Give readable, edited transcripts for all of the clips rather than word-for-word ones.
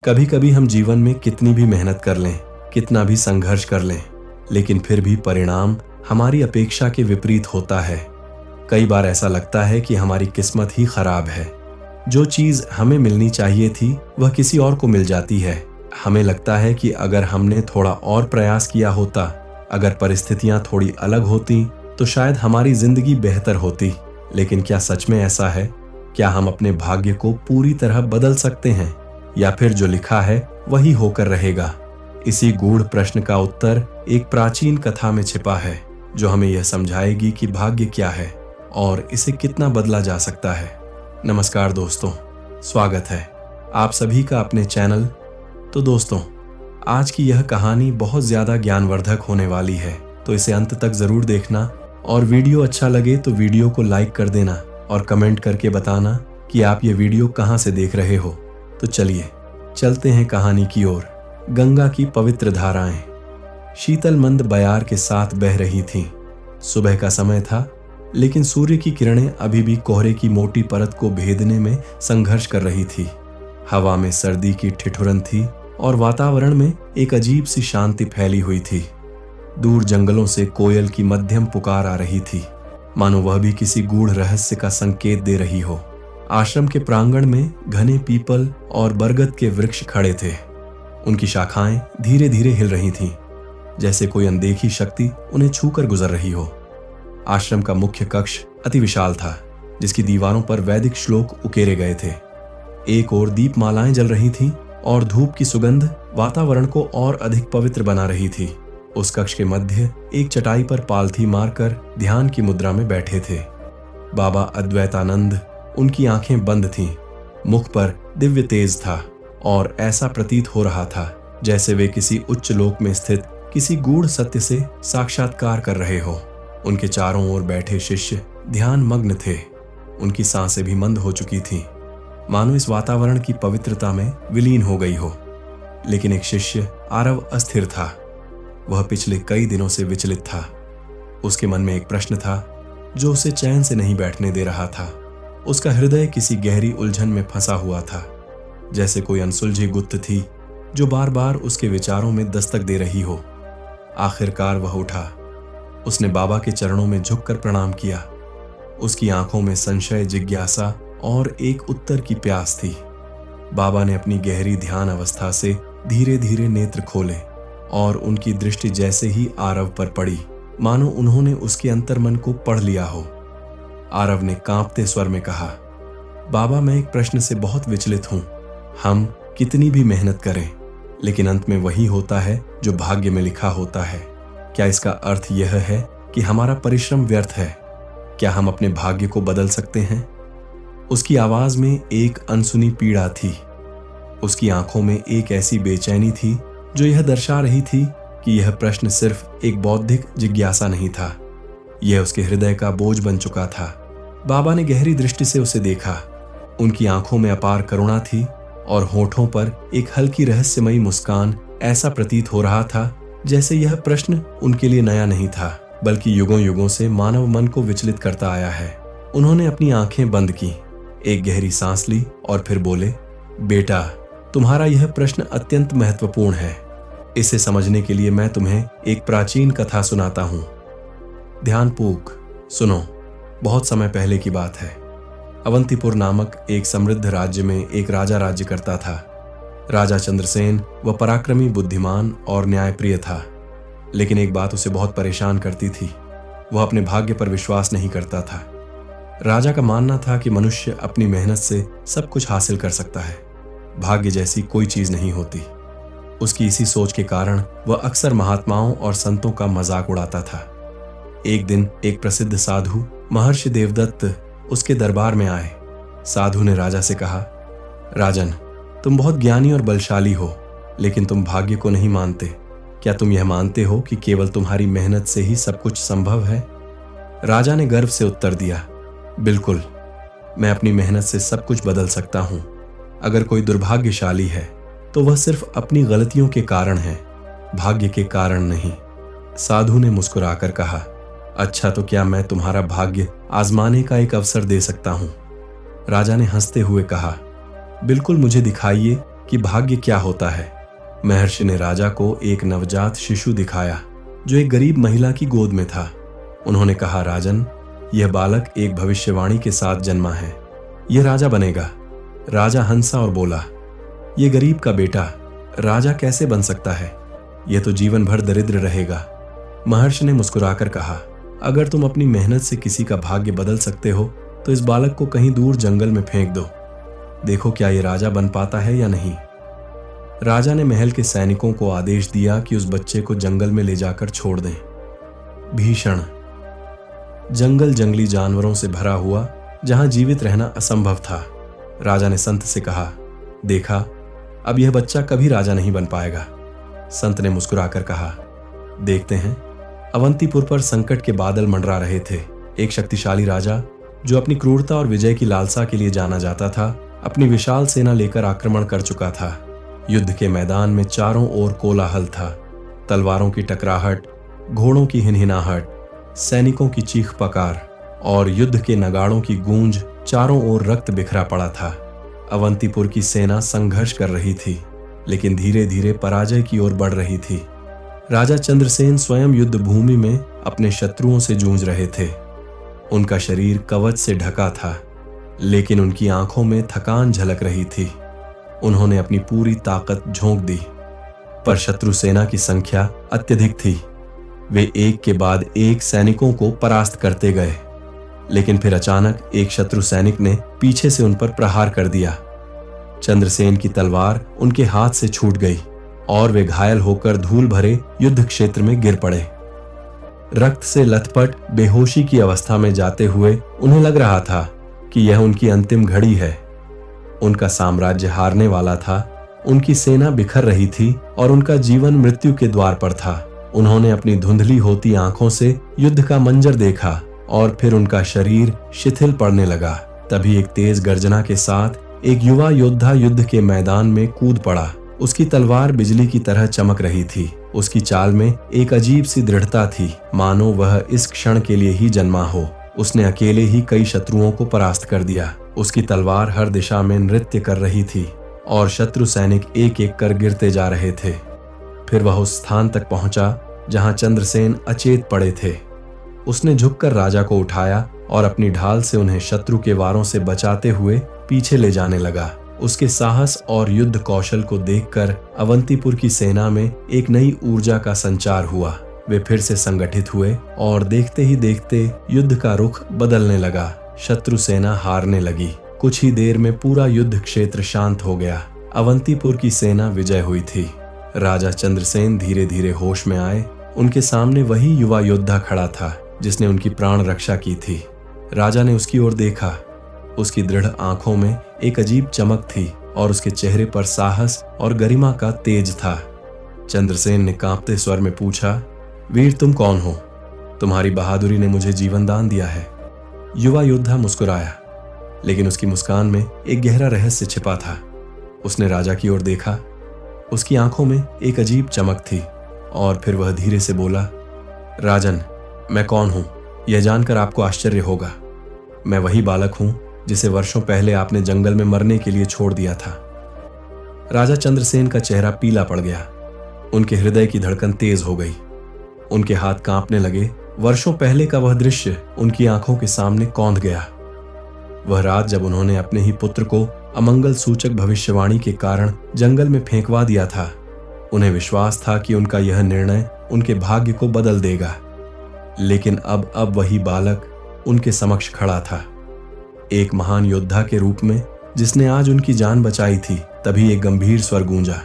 कभी कभी हम जीवन में कितनी भी मेहनत कर लें, कितना भी संघर्ष कर लें, लेकिन फिर भी परिणाम हमारी अपेक्षा के विपरीत होता है। कई बार ऐसा लगता है कि हमारी किस्मत ही खराब है। जो चीज हमें मिलनी चाहिए थी वह किसी और को मिल जाती है। हमें लगता है कि अगर हमने थोड़ा और प्रयास किया होता, अगर परिस्थितियां थोड़ी अलग होती तो शायद हमारी जिंदगी बेहतर होती। लेकिन क्या सच में ऐसा है? क्या हम अपने भाग्य को पूरी तरह बदल सकते हैं, या फिर जो लिखा है वही होकर रहेगा? इसी गूढ़ प्रश्न का उत्तर एक प्राचीन कथा में छिपा है, जो हमें यह समझाएगी कि भाग्य क्या है और इसे कितना बदला जा सकता है। नमस्कार दोस्तों, स्वागत है आप सभी का अपने चैनल। तो दोस्तों, आज की यह कहानी बहुत ज्यादा ज्ञानवर्धक होने वाली है, तो इसे अंत तक जरूर देखना। और वीडियो अच्छा लगे तो वीडियो को लाइक कर देना और कमेंट करके बताना कि आप ये वीडियो कहाँ से देख रहे हो। तो चलिए चलते हैं कहानी की ओर। गंगा की पवित्र धाराएं शीतल मंद बयार के साथ बह रही थीं। सुबह का समय था, लेकिन सूर्य की किरणें अभी भी कोहरे की मोटी परत को भेदने में संघर्ष कर रही थी। हवा में सर्दी की ठिठुरन थी और वातावरण में एक अजीब सी शांति फैली हुई थी। दूर जंगलों से कोयल की मध्यम पुकार आ रही थी, मानो वह भी किसी गूढ़ रहस्य का संकेत दे रही हो। आश्रम के प्रांगण में घने पीपल और बरगद के वृक्ष खड़े थे। उनकी शाखाएं धीरे धीरे हिल रही थीं, जैसे कोई अनदेखी शक्ति उन्हें छूकर गुजर रही हो। आश्रम का मुख्य कक्ष अति विशाल था, जिसकी दीवारों पर वैदिक श्लोक उकेरे गए थे। एक ओर दीपमालाएं जल रही थीं और धूप की सुगंध वातावरण को और अधिक पवित्र बना रही थी। उस कक्ष के मध्य एक चटाई पर पालथी मारकर ध्यान की मुद्रा में बैठे थे बाबा अद्वैतानंद। उनकी आंखें बंद थीं, मुख पर दिव्य तेज था और ऐसा प्रतीत हो रहा था जैसे वे किसी उच्च लोक में स्थित किसी गूढ़ सत्य से साक्षात्कार कर रहे हो। उनके चारों ओर बैठे शिष्य ध्यान मग्न थे। उनकी सांसें भी मंद हो चुकी थीं, मानो इस वातावरण की पवित्रता में विलीन हो गई हो। लेकिन एक शिष्य आरव अस्थिर था। वह पिछले कई दिनों से विचलित था। उसके मन में एक प्रश्न था जो उसे चैन से नहीं बैठने दे रहा था। उसका हृदय किसी गहरी उलझन में फंसा हुआ था, जैसे कोई अनसुलझी गुत्थ थी जो बार बार उसके विचारों में दस्तक दे रही हो। आखिरकार वह उठा। उसने बाबा के चरणों में झुककर प्रणाम किया। उसकी आंखों में संशय, जिज्ञासा और एक उत्तर की प्यास थी। बाबा ने अपनी गहरी ध्यान अवस्था से धीरे धीरे नेत्र खोले और उनकी दृष्टि जैसे ही आरव पर पड़ी, मानो उन्होंने उसके अंतर्मन को पढ़ लिया हो। आरव ने कांपते स्वर में कहा, बाबा, मैं एक प्रश्न से बहुत विचलित हूं। हम कितनी भी मेहनत करें, लेकिन अंत में वही होता है जो भाग्य में लिखा होता है। क्या इसका अर्थ यह है कि हमारा परिश्रम व्यर्थ है? क्या हम अपने भाग्य को बदल सकते हैं? उसकी आवाज में एक अनसुनी पीड़ा थी। उसकी आंखों में एक ऐसी बेचैनी थी जो यह दर्शा रही थी कि यह प्रश्न सिर्फ एक बौद्धिक जिज्ञासा नहीं था, यह उसके हृदय का बोझ बन चुका था। बाबा ने गहरी दृष्टि से उसे देखा। उनकी आंखों में अपार करुणा थी और होठों पर एक हल्की रहस्यमयी मुस्कान। ऐसा प्रतीत हो रहा था जैसे यह प्रश्न उनके लिए नया नहीं था, बल्कि युगों युगों से मानव मन को विचलित करता आया है। उन्होंने अपनी आंखें बंद की, एक गहरी सांस ली और फिर बोले, बेटा, तुम्हारा यह प्रश्न अत्यंत महत्वपूर्ण है। इसे समझने के लिए मैं तुम्हें एक प्राचीन कथा सुनाता हूं। ध्यानपूर्वक सुनो। बहुत समय पहले की बात है। अवंतीपुर नामक एक समृद्ध राज्य में एक राजा राज्य करता था। राजा चंद्रसेन वह पराक्रमी, बुद्धिमान और न्यायप्रिय था। लेकिन एक बात उसे बहुत परेशान करती थी। वह अपने भाग्य पर विश्वास नहीं करता था। राजा का मानना था कि मनुष्य अपनी मेहनत से सब कुछ हासिल कर सकता है। भाग्य जैसी कोई चीज नहीं होती। उसकी इसी सोच के कारण वह अक्सर महात्माओं और संतों का मजाक उड़ाता था। एक दिन एक प्रसिद्ध साधु महर्षि देवदत्त उसके दरबार में आए। साधु ने राजा से कहा, राजन, तुम बहुत ज्ञानी और बलशाली हो, लेकिन तुम भाग्य को नहीं मानते। क्या तुम यह मानते हो कि केवल तुम्हारी मेहनत से ही सब कुछ संभव है? राजा ने गर्व से उत्तर दिया, बिल्कुल, मैं अपनी मेहनत से सब कुछ बदल सकता हूं। अगर कोई दुर्भाग्यशाली है तो वह सिर्फ अपनी गलतियों के कारण है, भाग्य के कारण नहीं। साधु ने मुस्कुराकर कहा, अच्छा, तो क्या मैं तुम्हारा भाग्य आजमाने का एक अवसर दे सकता हूं? राजा ने हंसते हुए कहा, बिल्कुल, मुझे दिखाइए कि भाग्य क्या होता है। महर्षि ने राजा को एक नवजात शिशु दिखाया जो एक गरीब महिला की गोद में था। उन्होंने कहा, राजन, यह बालक एक भविष्यवाणी के साथ जन्मा है, यह राजा बनेगा। राजा हंसा और बोला, यह गरीब का बेटा राजा कैसे बन सकता है? यह तो जीवन भर दरिद्र रहेगा। महर्षि ने मुस्कुराकर कहा, अगर तुम अपनी मेहनत से किसी का भाग्य बदल सकते हो तो इस बालक को कहीं दूर जंगल में फेंक दो, देखो क्या यह राजा बन पाता है या नहीं। राजा ने महल के सैनिकों को आदेश दिया कि उस बच्चे को जंगल में ले जाकर छोड़ दें। भीषण जंगल जंगली जानवरों से भरा हुआ, जहां जीवित रहना असंभव था। राजा ने संत से कहा, देखा, अब यह बच्चा कभी राजा नहीं बन पाएगा। संत ने मुस्कुराकर कहा, देखते हैं। अवंतीपुर पर संकट के बादल मंडरा रहे थे। एक शक्तिशाली राजा जो अपनी क्रूरता और विजय की लालसा के लिए जाना जाता था, अपनी विशाल सेना लेकर आक्रमण कर चुका था। युद्ध के मैदान में चारों ओर कोलाहल था। तलवारों की टकराहट, घोड़ों की हिनहिनाहट, सैनिकों की चीख पकार और युद्ध के नगाड़ों की गूंज, चारों ओर रक्त बिखरा पड़ा था। अवंतीपुर की सेना संघर्ष कर रही थी, लेकिन धीरे धीरे पराजय की ओर बढ़ रही थी। राजा चंद्रसेन स्वयं युद्ध भूमि में अपने शत्रुओं से जूझ रहे थे। उनका शरीर कवच से ढका था, लेकिन उनकी आंखों में थकान झलक रही थी। उन्होंने अपनी पूरी ताकत झोंक दी, पर शत्रु सेना की संख्या अत्यधिक थी। वे एक के बाद एक सैनिकों को परास्त करते गए, लेकिन फिर अचानक एक शत्रु सैनिक ने पीछे से उन पर प्रहार कर दिया। चंद्रसेन की तलवार उनके हाथ से छूट गई और वे घायल होकर धूल भरे युद्ध क्षेत्र में गिर पड़े। रक्त से लथपथ बेहोशी की अवस्था में जाते हुए उन्हें लग रहा था कि यह उनकी अंतिम घड़ी है। उनका साम्राज्य हारने वाला था, उनकी सेना बिखर रही थी और उनका जीवन मृत्यु के द्वार पर था। उन्होंने अपनी धुंधली होती आंखों से युद्ध का मंजर देखा और फिर उनका शरीर शिथिल पड़ने लगा। तभी एक तेज गर्जना के साथ एक युवा योद्धा युद्ध के मैदान में कूद पड़ा। उसकी तलवार बिजली की तरह चमक रही थी। उसकी चाल में एक अजीब सी दृढ़ता थी, मानो वह इस क्षण के लिए ही जन्मा हो। उसने अकेले ही कई शत्रुओं को परास्त कर दिया। उसकी तलवार हर दिशा में नृत्य कर रही थी और शत्रु सैनिक एक एक कर गिरते जा रहे थे। फिर वह उस स्थान तक पहुंचा जहां चंद्रसेन अचेत पड़े थे। उसने झुककर राजा को उठाया और अपनी ढाल से उन्हें शत्रु के वारों से बचाते हुए पीछे ले जाने लगा। उसके साहस और युद्ध कौशल को देखकर अवंतीपुर की सेना में एक नई ऊर्जा का संचार हुआ। वे फिर से संगठित हुए और देखते ही देखते युद्ध का रुख बदलने लगा। शत्रु सेना हारने लगी। कुछ ही देर में पूरा युद्ध क्षेत्र शांत हो गया। अवंतीपुर की सेना विजय हुई थी। राजा चंद्रसेन धीरे धीरे होश में आए। उनके सामने वही युवा योद्धा खड़ा था जिसने उनकी प्राण रक्षा की थी। राजा ने उसकी ओर देखा। उसकी दृढ़ आंखों में एक अजीब चमक थी और उसके चेहरे पर साहस और गरिमा का तेज था। चंद्रसेन ने कांपते स्वर में पूछा, वीर तुम कौन हो? तुम्हारी बहादुरी ने मुझे जीवन दान दिया है। युवा योद्धा मुस्कुराया, लेकिन उसकी मुस्कान में एक गहरा रहस्य छिपा था। उसने राजा की ओर देखा। उसकी आंखों में एक अजीब चमक थी और फिर वह धीरे से बोला, राजन, मैं कौन हूं यह जानकर आपको आश्चर्य होगा। मैं वही बालक हूं जिसे वर्षों पहले आपने जंगल में मरने के लिए छोड़ दिया था। राजा चंद्रसेन का चेहरा पीला पड़ गया। उनके हृदय की धड़कन तेज हो गई। उनके हाथ कांपने लगे। वर्षों पहले का वह दृश्य उनकी आंखों के सामने कौंध गया। वह रात जब उन्होंने अपने ही पुत्र को अमंगल सूचक भविष्यवाणी के कारण जंगल में फेंकवा दिया था। उन्हें विश्वास था कि उनका यह निर्णय उनके भाग्य को बदल देगा, लेकिन अब वही बालक उनके समक्ष खड़ा था, एक महान योद्धा के रूप में जिसने आज उनकी जान बचाई थी। तभी एक गंभीर स्वर गूंजा।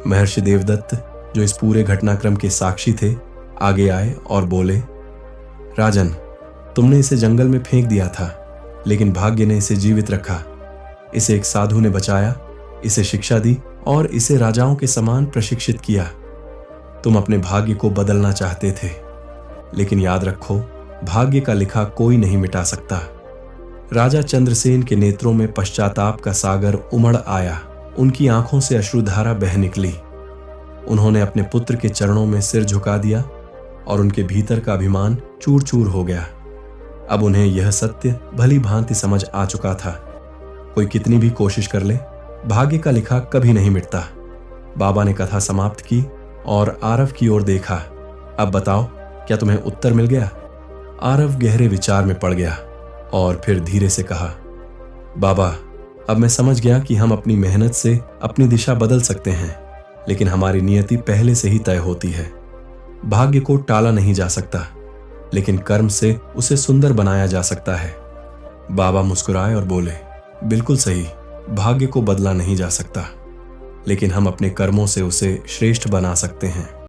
महर्षि देवदत्त, जो इस पूरे घटनाक्रम के साक्षी थे, आगे आए और बोले, राजन, तुमने इसे जंगल में फेंक दिया था, लेकिन भाग्य ने इसे जीवित रखा। इसे एक साधु ने बचाया, इसे शिक्षा दी और इसे राजाओं के समान प्रशिक्षित किया। तुम अपने भाग्य को बदलना चाहते थे, लेकिन याद रखो, भाग्य का लिखा कोई नहीं मिटा सकता। राजा चंद्रसेन के नेत्रों में पश्चाताप का सागर उमड़ आया। उनकी आंखों से अश्रुधारा बह निकली। उन्होंने अपने पुत्र के चरणों में सिर झुका दिया और उनके भीतर का अभिमान चूर चूर हो गया। अब उन्हें यह सत्य भली भांति समझ आ चुका था। कोई कितनी भी कोशिश कर ले, भाग्य का लिखा कभी नहीं मिटता। बाबा ने कथा समाप्त की और आरव की ओर देखा। अब बताओ, क्या तुम्हें उत्तर मिल गया? आरव गहरे विचार में पड़ गया और फिर धीरे से कहा, बाबा, अब मैं समझ गया कि हम अपनी मेहनत से अपनी दिशा बदल सकते हैं, लेकिन हमारी नियति पहले से ही तय होती है। भाग्य को टाला नहीं जा सकता, लेकिन कर्म से उसे सुंदर बनाया जा सकता है। बाबा मुस्कुराए और बोले, बिल्कुल सही, भाग्य को बदला नहीं जा सकता, लेकिन हम अपने कर्मों से उसे श्रेष्ठ बना सकते हैं।